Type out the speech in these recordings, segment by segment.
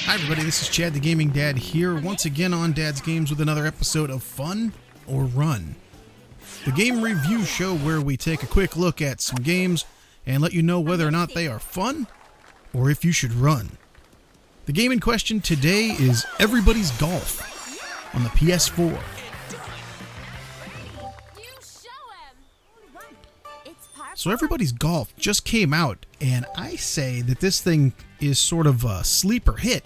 Hi everybody, this is Chad the Gaming Dad here once again on Dad's Games with another episode of Fun or Run, the game review show where we take a quick look at some games and let you know whether or not they are fun or if you should run. The game in question today is Everybody's Golf on the PS4. So Everybody's Golf just came out, and I say that this thing is sort of a sleeper hit.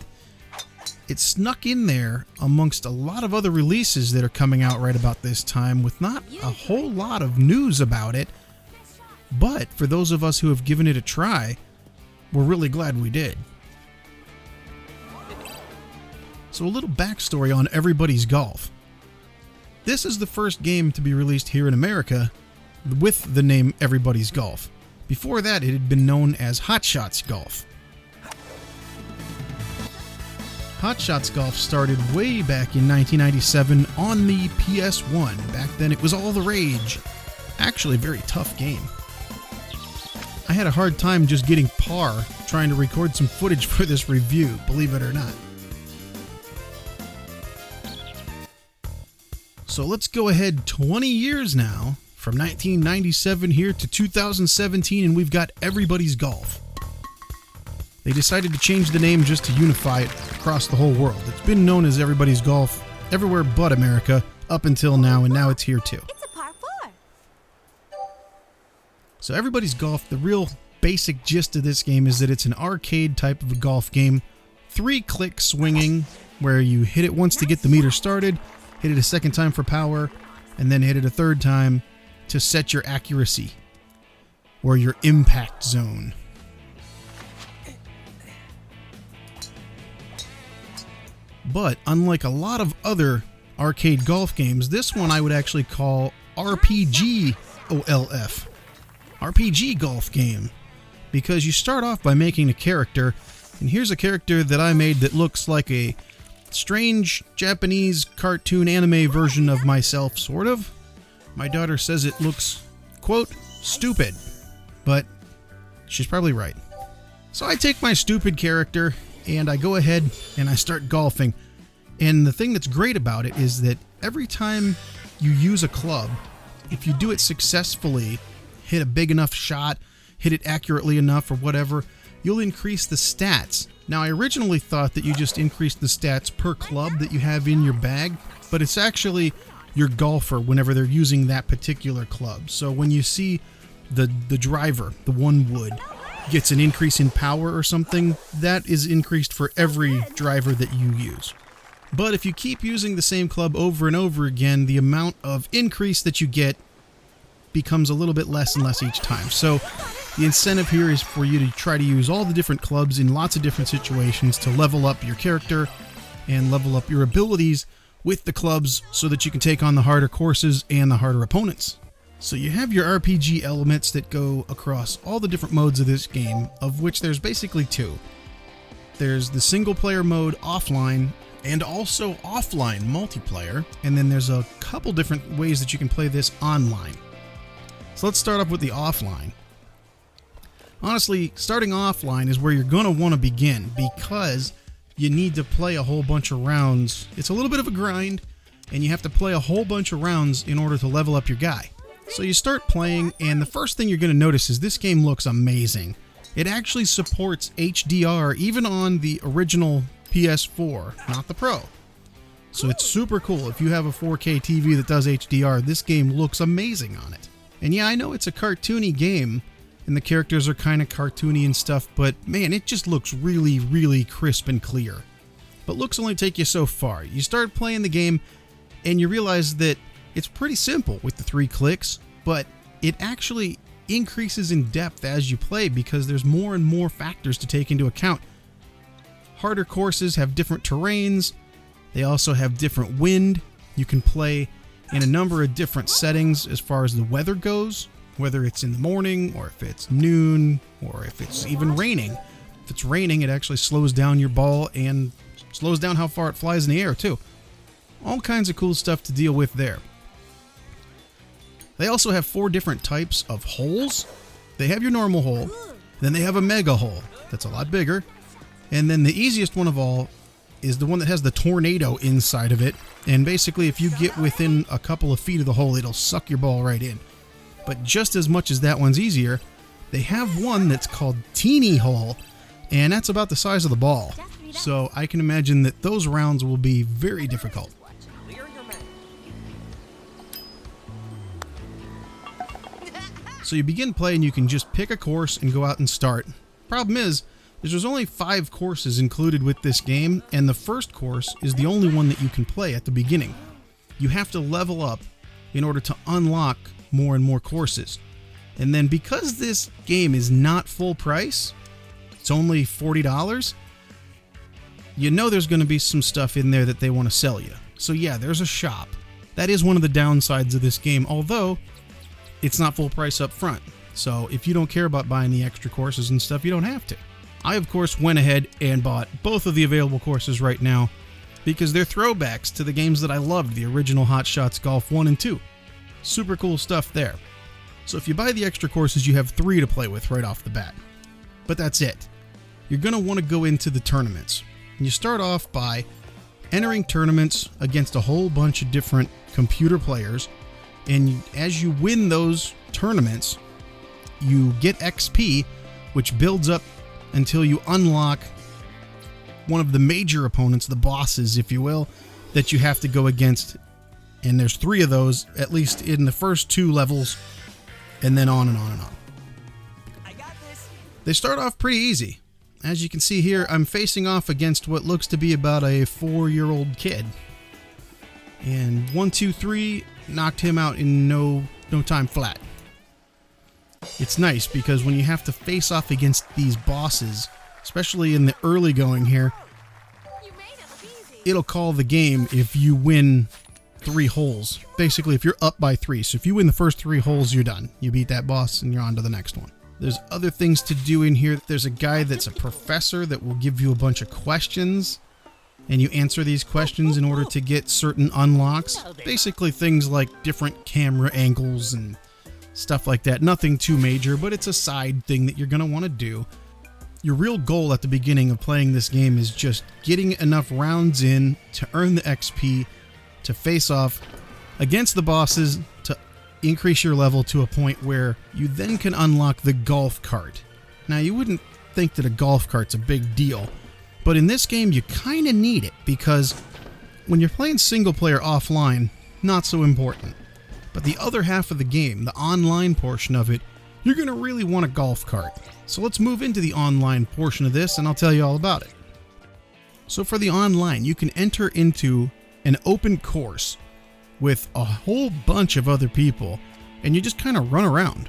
It snuck in there amongst a lot of other releases that are coming out right about this time with not a whole lot of news about it, but for those of us who have given it a try, we're really glad we did. So a little backstory on Everybody's Golf. This is the first game to be released here in America with the name Everybody's Golf. Before that, it had been known as Hot Shots Golf. Hot Shots Golf started way back in 1997 on the PS1. Back then, it was all the rage. Actually, a very tough game. I had a hard time just getting par trying to record some footage for this review, believe it or not. So let's go ahead 20 years now, from 1997 here to 2017, and we've got Everybody's Golf. They decided to change the name just to unify it across the whole world. It's been known as Everybody's Golf everywhere but America up until now, and now it's here too. It's a par 4. So Everybody's Golf, the real basic gist of this game is that it's an arcade type of a golf game. 3-click swinging, where you hit it once to get the meter started, hit it a second time for power, and then hit it a third time to set your accuracy or your impact zone. But unlike a lot of other arcade golf games, this one I would actually call RPG OLF. RPG golf game. Because you start off by making a character, and here's a character that I made that looks like a strange Japanese cartoon anime version of myself, sort of. My daughter says it looks, quote, stupid, but she's probably right. So I take my stupid character and I go ahead and I start golfing. And the thing that's great about it is that every time you use a club, if you do it successfully, hit a big enough shot, hit it accurately enough or whatever, you'll increase the stats. Now, I originally thought that you just increased the stats per club that you have in your bag, but it's actually your golfer whenever they're using that particular club. So when you see the driver, the one wood, gets an increase in power or something, that is increased for every driver that you use. But if you keep using the same club over and over again, the amount of increase that you get becomes a little bit less and less each time. So the incentive here is for you to try to use all the different clubs in lots of different situations to level up your character and level up your abilities with the clubs so that you can take on the harder courses and the harder opponents. So you have your RPG elements that go across all the different modes of this game, of which there's basically 2. There's the single player mode offline and also offline multiplayer, and then there's a couple different ways that you can play this online. So let's start off with the offline. Honestly, starting offline is where you're going to want to begin because you need to play a whole bunch of rounds. It's a little bit of a grind, and you have to play a whole bunch of rounds in order to level up your guy. So you start playing, and the first thing you're going to notice is this game looks amazing. It actually supports HDR even on the original PS4, not the Pro. So it's super cool. If you have a 4K TV that does HDR, this game looks amazing on it. And yeah, I know it's a cartoony game, and the characters are kind of cartoony and stuff, but man, it just looks really, really crisp and clear. But looks only take you so far. You start playing the game, and you realize that it's pretty simple with the 3 clicks, but it actually increases in depth as you play because there's more and more factors to take into account. Harder courses have different terrains. They also have different wind. You can play in a number of different settings as far as the weather goes, whether it's in the morning or if it's noon or if it's even raining. If it's raining, it actually slows down your ball and slows down how far it flies in the air too. All kinds of cool stuff to deal with there. They also have 4 different types of holes. They have your normal hole, then they have a mega hole that's a lot bigger. And then the easiest one of all is the one that has the tornado inside of it. And basically, if you get within a couple of feet of the hole, it'll suck your ball right in. But just as much as that one's easier, they have one that's called Teeny Hole, and that's about the size of the ball. So I can imagine that those rounds will be very difficult. So you begin play and you can just pick a course and go out and start. Problem is there's only 5 courses included with this game, and the first course is the only one that you can play at the beginning. You have to level up in order to unlock more and more courses. And then because this game is not full price, it's only $40, you know there's going to be some stuff in there that they want to sell you. So yeah, there's a shop. That is one of the downsides of this game, although it's not full price up front. So if you don't care about buying the extra courses and stuff, you don't have to. I, of course, went ahead and bought both of the available courses right now because they're throwbacks to the games that I loved, the original Hot Shots Golf 1 and 2. Super cool stuff there. So if you buy the extra courses, you have 3 to play with right off the bat. But that's it. You're going to want to go into the tournaments. And you start off by entering tournaments against a whole bunch of different computer players. And as you win those tournaments, you get XP, which builds up until you unlock one of the major opponents, the bosses, if you will, that you have to go against. And there's 3 of those, at least in the first 2 levels, and then on and on and on. I got this. They start off pretty easy. As you can see here, I'm facing off against what looks to be about a 4-year-old kid. And 1, 2, 3, knocked him out in no time flat. It's nice because when you have to face off against these bosses, especially in the early going here, it'll call the game if you win 3 holes. Basically, if you're up by 3. So if you win the first 3 holes, you're done. You beat that boss and you're on to the next one. There's other things to do in here. There's a guy that's a professor that will give you a bunch of questions, and you answer these questions in order to get certain unlocks. Basically things like different camera angles and stuff like that. Nothing too major, but it's a side thing that you're going to want to do. Your real goal at the beginning of playing this game is just getting enough rounds in to earn the XP, to face off against the bosses, to increase your level to a point where you then can unlock the golf cart. Now, you wouldn't think that a golf cart's a big deal, but in this game you kind of need it because when you're playing single player offline, not so important. But the other half of the game, the online portion of it, you're going to really want a golf cart. So let's move into the online portion of this and I'll tell you all about it. So for the online, you can enter into an open course with a whole bunch of other people and you just kind of run around.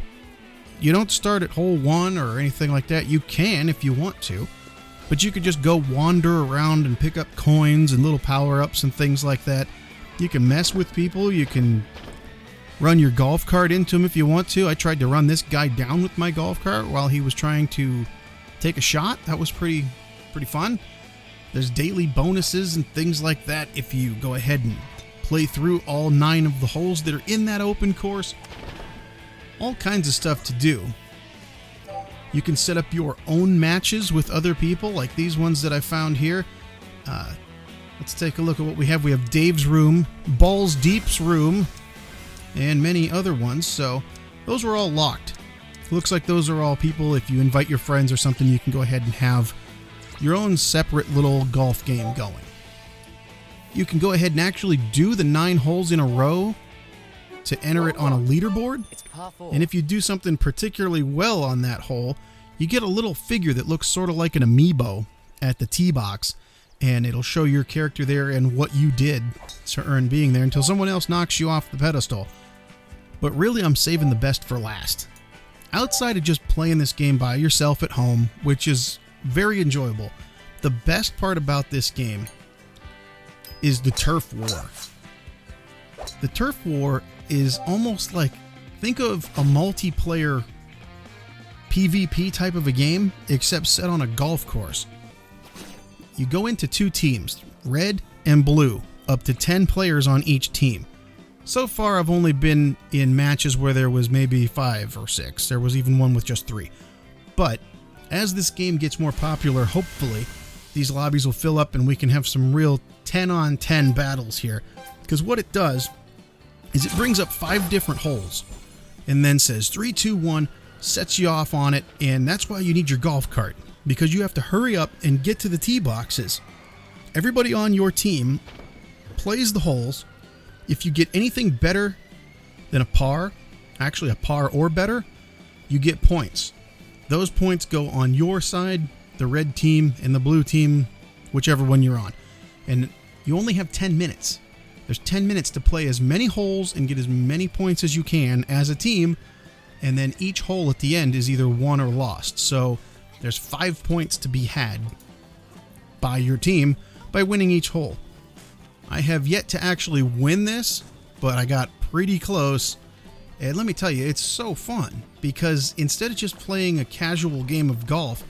You don't start at hole 1 or anything like that. You can if you want to, but you could just go wander around and pick up coins and little power-ups and things like that. You can mess with people. You can run your golf cart into him if you want to. I tried to run this guy down with my golf cart while he was trying to take a shot. That was pretty fun. There's daily bonuses and things like that if you go ahead and play through all 9 of the holes that are in that open course. All kinds of stuff to do. You can set up your own matches with other people, like these ones that I found here. Let's take a look at what we have. We have Dave's room, Balls Deep's room, and many other ones. So those are all locked. Looks like those are all people. If you invite your friends or something, you can go ahead and have your own separate little golf game going. You can go ahead and actually do the 9 holes in a row to enter it on a leaderboard. And if you do something particularly well on that hole, you get a little figure that looks sort of like an amiibo at the tee box, and it'll show your character there and what you did to earn being there until someone else knocks you off the pedestal. But really, I'm saving the best for last. Outside of just playing this game by yourself at home, which is very enjoyable, the best part about this game is the turf war. The turf war is almost like, think of a multiplayer PvP type of a game, except set on a golf course. You go into 2 teams, red and blue, up to 10 players on each team. So far, I've only been in matches where there was maybe 5 or 6. There was even one with just 3. But as this game gets more popular, hopefully, these lobbies will fill up and we can have some real 10-on-10 battles here. Because what it does is it brings up 5 different holes and then says 3, 2, 1, sets you off on it, and that's why you need your golf cart, because you have to hurry up and get to the tee boxes. Everybody on your team plays the holes. If you get anything better than a par, actually a par or better, you get points. Those points go on your side, the red team, and the blue team, whichever one you're on. And you only have 10 minutes. There's 10 minutes to play as many holes and get as many points as you can as a team, and then each hole at the end is either won or lost. So there's 5 points to be had by your team by winning each hole. I have yet to actually win this, but I got pretty close. And let me tell you, it's so fun because instead of just playing a casual game of golf,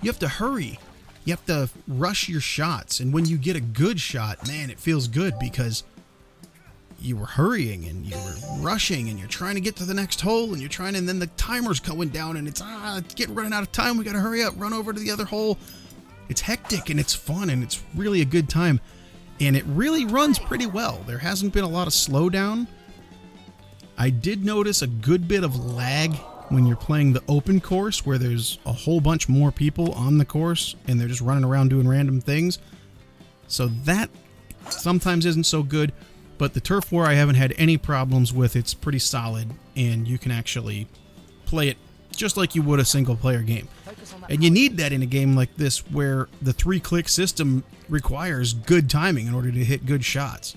you have to hurry. You have to rush your shots. And when you get a good shot, man, it feels good because you were hurrying and you were rushing and you're trying to get to the next hole and then the timer's going down and it's getting running out of time. We got to hurry up, run over to the other hole. It's hectic and it's fun and it's really a good time. And it really runs pretty well. There hasn't been a lot of slowdown. I did notice a good bit of lag when you're playing the open course where there's a whole bunch more people on the course and they're just running around doing random things. So that sometimes isn't so good. But the turf war I haven't had any problems with. It's pretty solid and you can actually play it just like you would a single player game. And you need that in a game like this where the 3-click system requires good timing in order to hit good shots.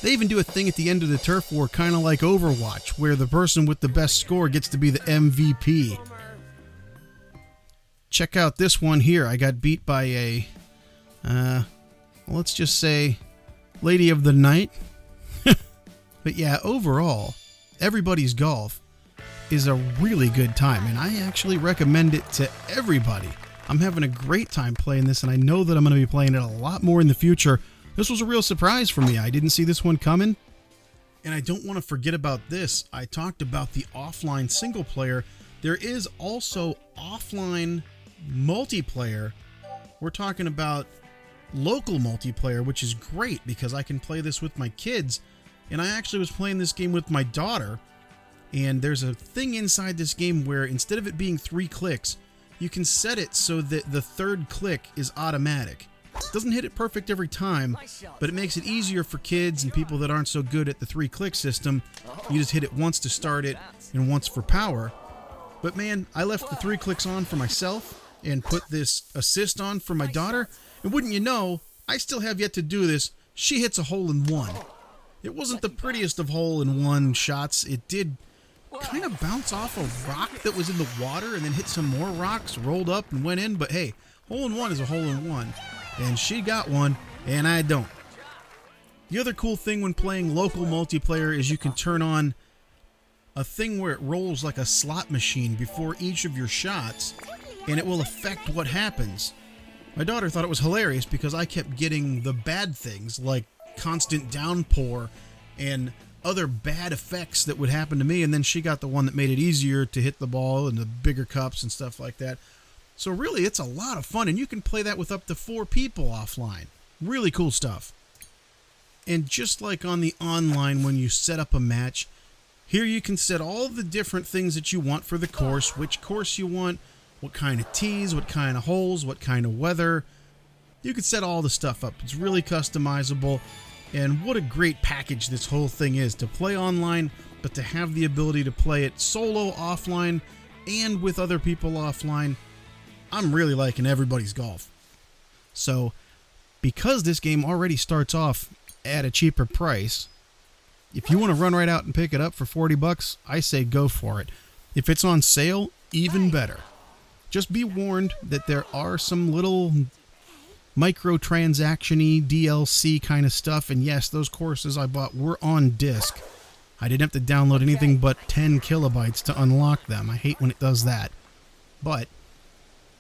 They even do a thing at the end of the turf war kind of like Overwatch, where the person with the best score gets to be the MVP. Check out this one here. I got beat by a, let's just say, Lady of the Night. But yeah, overall, Everybody's Golf is a really good time, and I actually recommend it to everybody. I'm having a great time playing this, and I know that I'm going to be playing it a lot more in the future. This was a real surprise for me. I didn't see this one coming. And I don't want to forget about this. I talked about the offline single player. There is also offline multiplayer. We're talking about local multiplayer, which is great because I can play this with my kids. And I actually was playing this game with my daughter. And there's a thing inside this game where instead of it being 3 clicks, you can set it so that the 3rd click is automatic. It doesn't hit it perfect every time, but it makes it easier for kids and people that aren't so good at the 3-click system. You just hit it once to start it and once for power. But man, I left the 3 clicks on for myself and put this assist on for my daughter. And wouldn't you know, I still have yet to do this. She hits a hole-in-one. It wasn't the prettiest of hole-in-one shots. It did kind of bounce off a rock that was in the water and then hit some more rocks, rolled up and went in. But hey, hole-in-one is a hole-in-one. And she got one, and I don't. The other cool thing when playing local multiplayer is you can turn on a thing where it rolls like a slot machine before each of your shots, and it will affect what happens. My daughter thought it was hilarious because I kept getting the bad things like constant downpour and other bad effects that would happen to me, and then she got the one that made it easier to hit the ball and the bigger cups and stuff like that. So really, it's a lot of fun, and you can play that with up to 4 people offline. Really cool stuff. And just like on the online, when you set up a match, here you can set all the different things that you want for the course, which course you want, what kind of tees, what kind of holes, what kind of weather. You can set all the stuff up. It's really customizable, and what a great package this whole thing is, to play online, but to have the ability to play it solo offline and with other people offline. I'm really liking Everybody's Golf. So, because this game already starts off at a cheaper price, if you want to run right out and pick it up for $40, I say go for it. If it's on sale, even better. Just be warned that there are some little microtransaction-y DLC kind of stuff, and yes, those courses I bought were on disc. I didn't have to download anything but 10 kilobytes to unlock them. I hate when it does that. But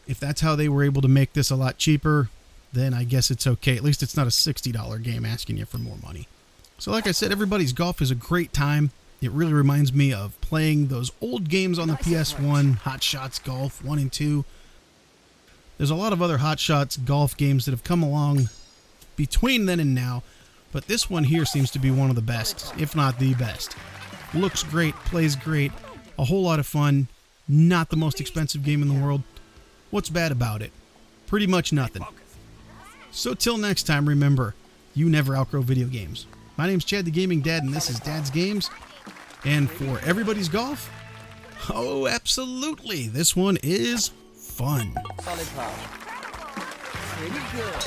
if that's how they were able to make this a lot cheaper, then I guess it's okay. At least it's not a $60 game asking you for more money. So like I said, Everybody's Golf is a great time. It really reminds me of playing those old games on the PS1, Hot Shots Golf 1 and 2. There's a lot of other Hot Shots Golf games that have come along between then and now, but this one here seems to be one of the best, if not the best. Looks great, plays great, a whole lot of fun, not the most expensive game in the world. What's bad about it? Pretty much nothing. So till next time, remember, you never outgrow video games. My name's Chad the Gaming Dad, and this is Dad's Games. And for Everybody's Golf, oh, absolutely, this one is fun. Solid par. Pretty good.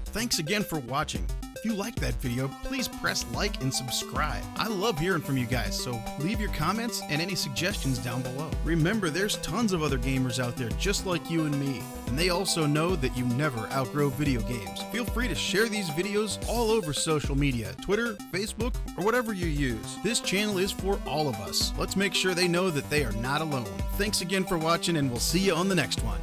Thanks again for watching. If you liked that video, please press like and subscribe. I love hearing from you guys, so leave your comments and any suggestions down below. Remember, there's tons of other gamers out there just like you and me, and they also know that you never outgrow video games. Feel free to share these videos all over social media, Twitter, Facebook, or whatever you use. This channel is for all of us. Let's make sure they know that they are not alone. Thanks again for watching, and we'll see you on the next one.